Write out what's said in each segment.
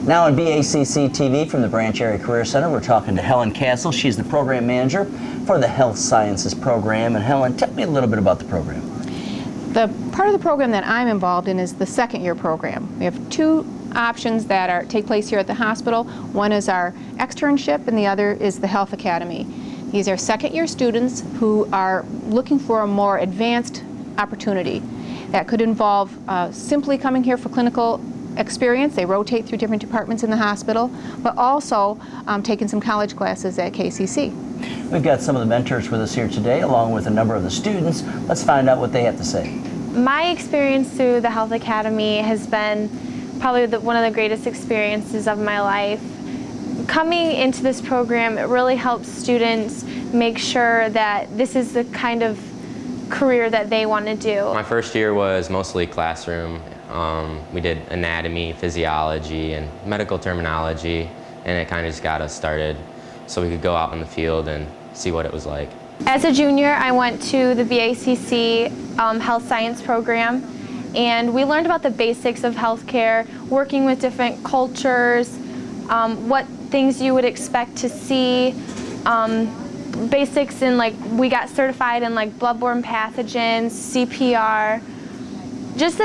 Now on BACC TV from the Branch Area Career Center, we're talking to Helen Castle. She's the program manager for the Health Sciences program. And Helen, tell me a little bit about the program. The part of the program that I'm involved in is the second-year program. We have two options that take place here at the hospital. One is our externship and the other is the Health Academy. These are second-year students who are looking for a more advanced opportunity. That could involve simply coming here for clinical experience. They rotate through different departments in the hospital, but also taking some college classes at KCC. We've got some of the mentors with us here today, along with a number of the students. Let's find out what they have to say. My experience through the Health Academy has been probably one of the greatest experiences of my life. Coming into this program, it really helps students make sure that this is the kind of career that they want to do. My first year was mostly classroom. We did anatomy, physiology, and medical terminology, and it kind of just got us started so we could go out in the field and see what it was like. As a junior, I went to the BACC Health Science program, and we learned about the basics of healthcare, working with different cultures, what things you would expect to see, basics in we got certified in bloodborne pathogens, CPR, just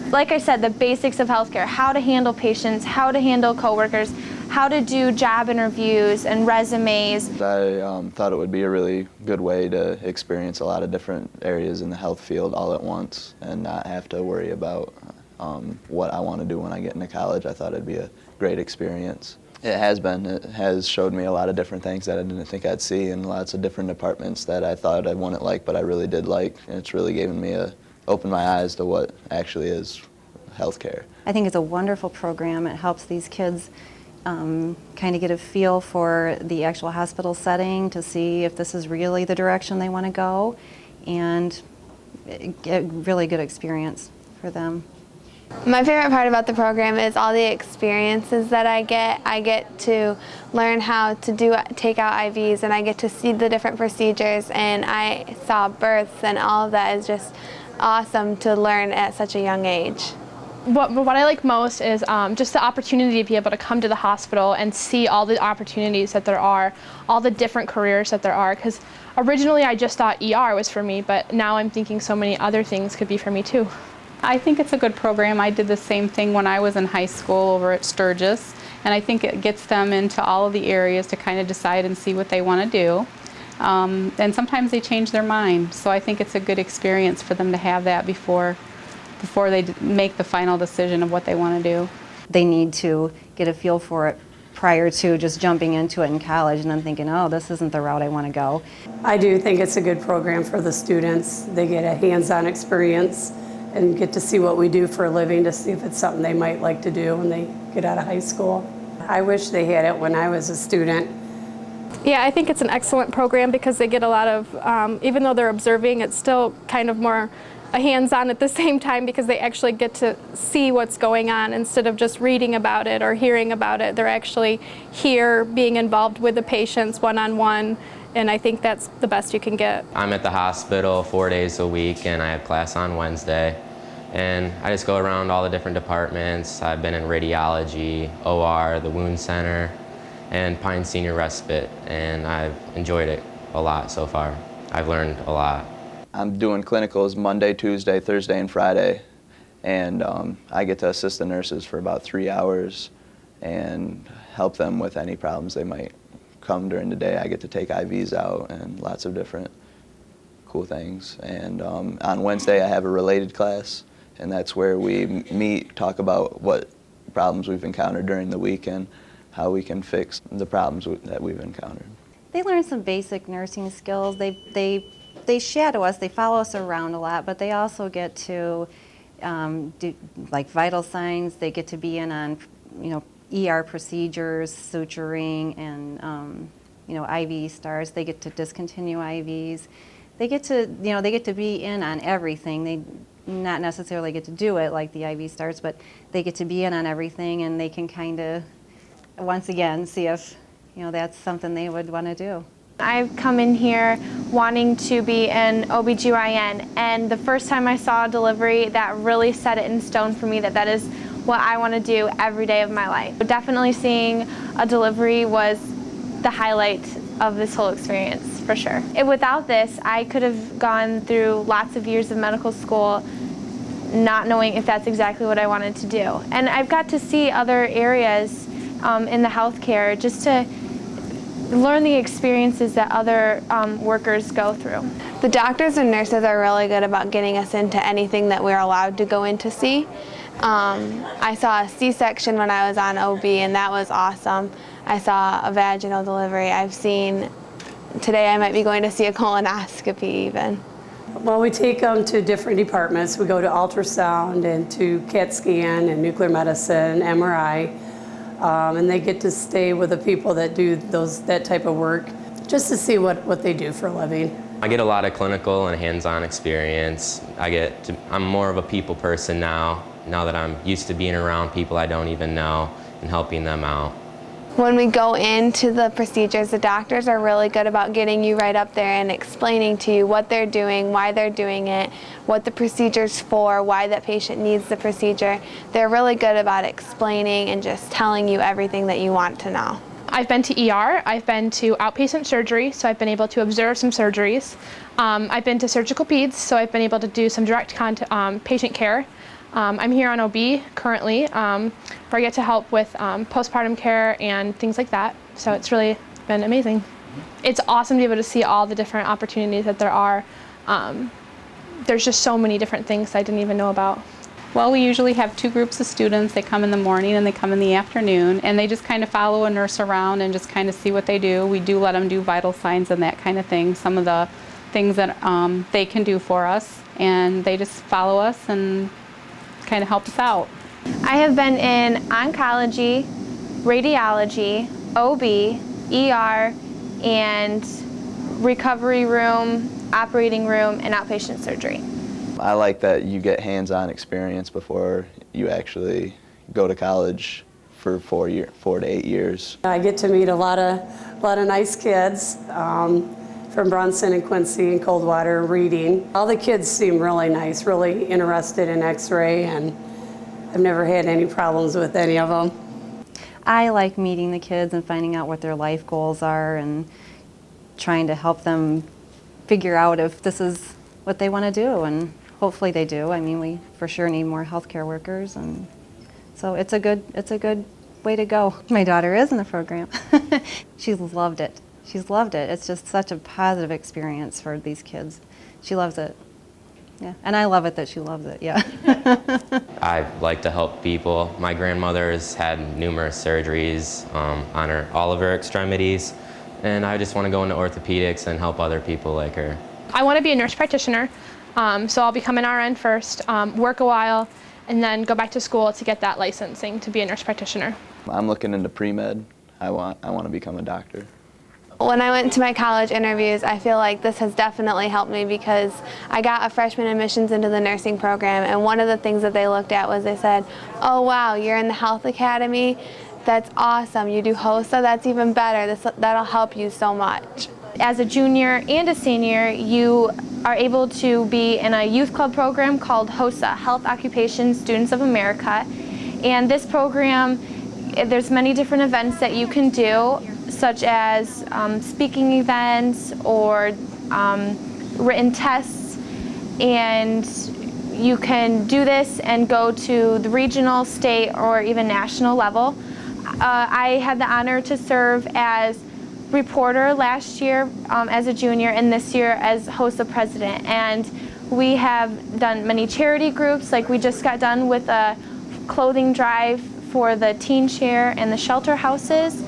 like I said, the basics of healthcare, how to handle patients, how to handle coworkers, how to do job interviews and resumes. I thought it would be a really good way to experience a lot of different areas in the health field all at once and not have to worry about what I want to do when I get into college. I thought it'd be a great experience. It has been. It has showed me a lot of different things that I didn't think I'd see in lots of different departments that I thought I wouldn't like, but I really did like. And it's really given me opened my eyes to what actually is healthcare. I think it's a wonderful program. It helps these kids kind of get a feel for the actual hospital setting to see if this is really the direction they want to go, and get a really good experience for them. My favorite part about the program is all the experiences that I get. I get to learn how to take out IVs, and I get to see the different procedures, and I saw births, and all of that is just awesome to learn at such a young age. What I like most is just the opportunity to be able to come to the hospital and see all the opportunities that there are, all the different careers that there are, because originally I just thought ER was for me, but now I'm thinking so many other things could be for me too. I think it's a good program. I did the same thing when I was in high school over at Sturgis, and I think it gets them into all of the areas to kind of decide and see what they want to do. And sometimes they change their mind, so I think it's a good experience for them to have that before they make the final decision of what they want to do. They need to get a feel for it prior to just jumping into it in college and then thinking, oh, this isn't the route I want to go. I do think it's a good program for the students. They get a hands-on experience and get to see what we do for a living to see if it's something they might like to do when they get out of high school. I wish they had it when I was a student. Yeah, I think it's an excellent program because they get a lot of, even though they're observing, it's still kind of more hands-on at the same time because they actually get to see what's going on instead of just reading about it or hearing about it. They're actually here being involved with the patients one-on-one, and I think that's the best you can get. I'm at the hospital 4 days a week, and I have class on Wednesday. And I just go around all the different departments. I've been in radiology, OR, the wound center, and Pine Senior Respite, and I've enjoyed it a lot so far. I've learned a lot. I'm doing clinicals Monday, Tuesday, Thursday, and Friday, and I get to assist the nurses for about 3 hours and help them with any problems they might come during the day. I get to take IVs out and lots of different cool things. And on Wednesday I have a related class, and that's where we meet, talk about what problems we've encountered during the week and how we can fix the problems that we've encountered. They learn some basic nursing skills. They shadow us, they follow us around a lot, but they also get to do like vital signs. They get to be in on, ER procedures, suturing, and IV stars. They get to discontinue IVs. They get to be in on everything. They not necessarily get to do it like the IV stars, but they get to be in on everything, and they can kind of, once again, see if that's something they would want to do. I've come in here wanting to be an OBGYN, and the first time I saw a delivery, that really set it in stone for me that is what I want to do every day of my life. Definitely seeing a delivery was the highlight of this whole experience, for sure. Without this, I could have gone through lots of years of medical school not knowing if that's exactly what I wanted to do. And I've got to see other areas in the healthcare just to learn the experiences that other workers go through. The doctors and nurses are really good about getting us into anything that we're allowed to go in to see. I saw a C-section when I was on OB, and that was awesome. I saw a vaginal delivery. Today I might be going to see a colonoscopy even. Well, we take them to different departments. We go to ultrasound and to CAT scan and nuclear medicine, MRI, and they get to stay with the people that do that type of work just to see what they do for a living. I get a lot of clinical and hands-on experience. I'm more of a people person now that I'm used to being around people I don't even know and helping them out. When we go into the procedures, the doctors are really good about getting you right up there and explaining to you what they're doing, why they're doing it, what the procedure's for, why that patient needs the procedure. They're really good about explaining and just telling you everything that you want to know. I've been to ER, I've been to outpatient surgery, so I've been able to observe some surgeries. I've been to surgical peds, so I've been able to do some direct patient care. I'm here on OB currently, where I get to help with postpartum care and things like that. So it's really been amazing. It's awesome to be able to see all the different opportunities that there are. There's just so many different things I didn't even know about. Well, we usually have 2 groups of students. They come in the morning and they come in the afternoon, and they just kind of follow a nurse around and just kind of see what they do. We do let them do vital signs and that kind of thing, some of the things that they can do for us, and they just follow us and kind of help us out. I have been in oncology, radiology, OB, ER, and recovery room, operating room, and outpatient surgery. I like that you get hands-on experience before you actually go to college for 4 to 8 years. I get to meet a lot of nice kids from Bronson and Quincy and Coldwater reading. All the kids seem really nice, really interested in X-ray, and I've never had any problems with any of them. I like meeting the kids and finding out what their life goals are and trying to help them figure out if this is what they want to do, and hopefully they do. I mean, we for sure need more healthcare workers, and so it's a good way to go. My daughter is in the program. She's loved it. She's loved it. It's just such a positive experience for these kids. She loves it. Yeah, and I love it that she loves it, yeah. I like to help people. My grandmother has had numerous surgeries on all of her extremities, and I just want to go into orthopedics and help other people like her. I want to be a nurse practitioner, so I'll become an RN first, work a while, and then go back to school to get that licensing to be a nurse practitioner. I'm looking into pre-med. I want to become a doctor. When I went to my college interviews, I feel like this has definitely helped me because I got a freshman admissions into the nursing program, and one of the things that they looked at was they said, oh wow, you're in the health academy? That's awesome. You do HOSA? That's even better. That'll help you so much. As a junior and a senior, you are able to be in a youth club program called HOSA, Health Occupation Students of America. And this program, there's many different events that you can do, such as speaking events or written tests, and you can do this and go to the regional, state, or even national level. I had the honor to serve as reporter last year as a junior, and this year as HOSA president. And we have done many charity groups, like we just got done with a clothing drive for the teen chair and the shelter houses,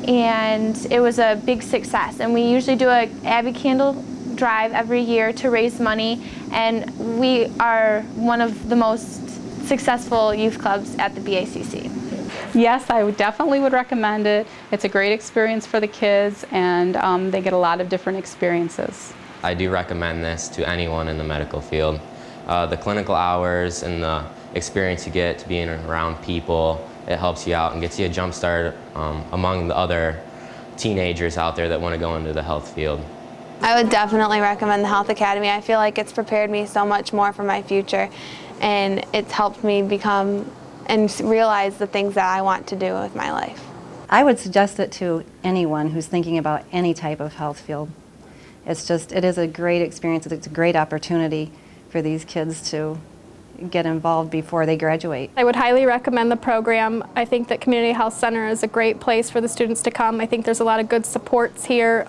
and it was a big success. And we usually do a Abby Candle drive every year to raise money, and we are one of the most successful youth clubs at the BACC. Yes, I definitely would recommend it. It's a great experience for the kids, and they get a lot of different experiences. I do recommend this to anyone in the medical field. The clinical hours and the experience you get to being around people, it helps you out and gets you a jump start among the other teenagers out there that want to go into the health field. I would definitely recommend the Health Academy. I feel like it's prepared me so much more for my future, and it's helped me become and realize the things that I want to do with my life. I would suggest it to anyone who's thinking about any type of health field. It is a great experience. It's a great opportunity for these kids to get involved before they graduate. I would highly recommend the program. I think that Community Health Center is a great place for the students to come. I think there's a lot of good supports here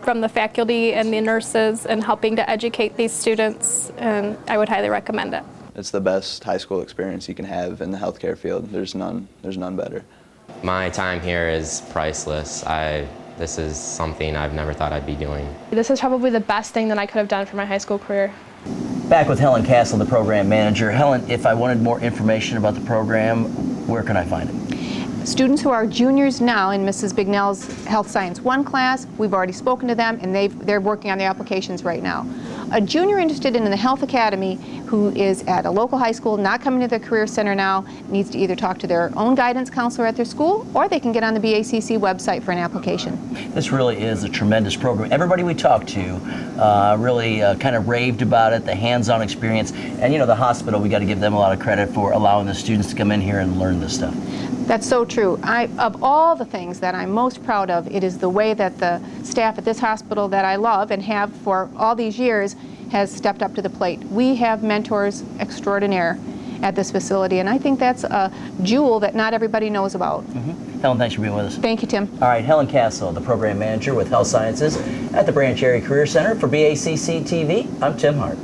from the faculty and the nurses and helping to educate these students, and I would highly recommend it. It's the best high school experience you can have in the healthcare field. There's none better. My time here is priceless. This is something I've never thought I'd be doing. This is probably the best thing that I could have done for my high school career. Back with Helen Castle, the program manager. Helen, if I wanted more information about the program, where can I find it? Students who are juniors now in Mrs. Bignell's Health Science 1 class, we've already spoken to them and they're working on their applications right now. A junior interested in the Health Academy who is at a local high school, not coming to the Career Center now, needs to either talk to their own guidance counselor at their school or they can get on the BACC website for an application. This really is a tremendous program. Everybody we talked to really kind of raved about it, the hands-on experience. And the hospital, we got to give them a lot of credit for allowing the students to come in here and learn this stuff. That's so true. Of all the things that I'm most proud of, it is the way that the staff at this hospital that I love and have for all these years has stepped up to the plate. We have mentors extraordinaire at this facility, and I think that's a jewel that not everybody knows about. Helen, thanks for being with us. Thank you, Tim. All right, Helen Castle, the program manager with Health Sciences at the Branch Area Career Center. For BACC TV, I'm Tim Hart.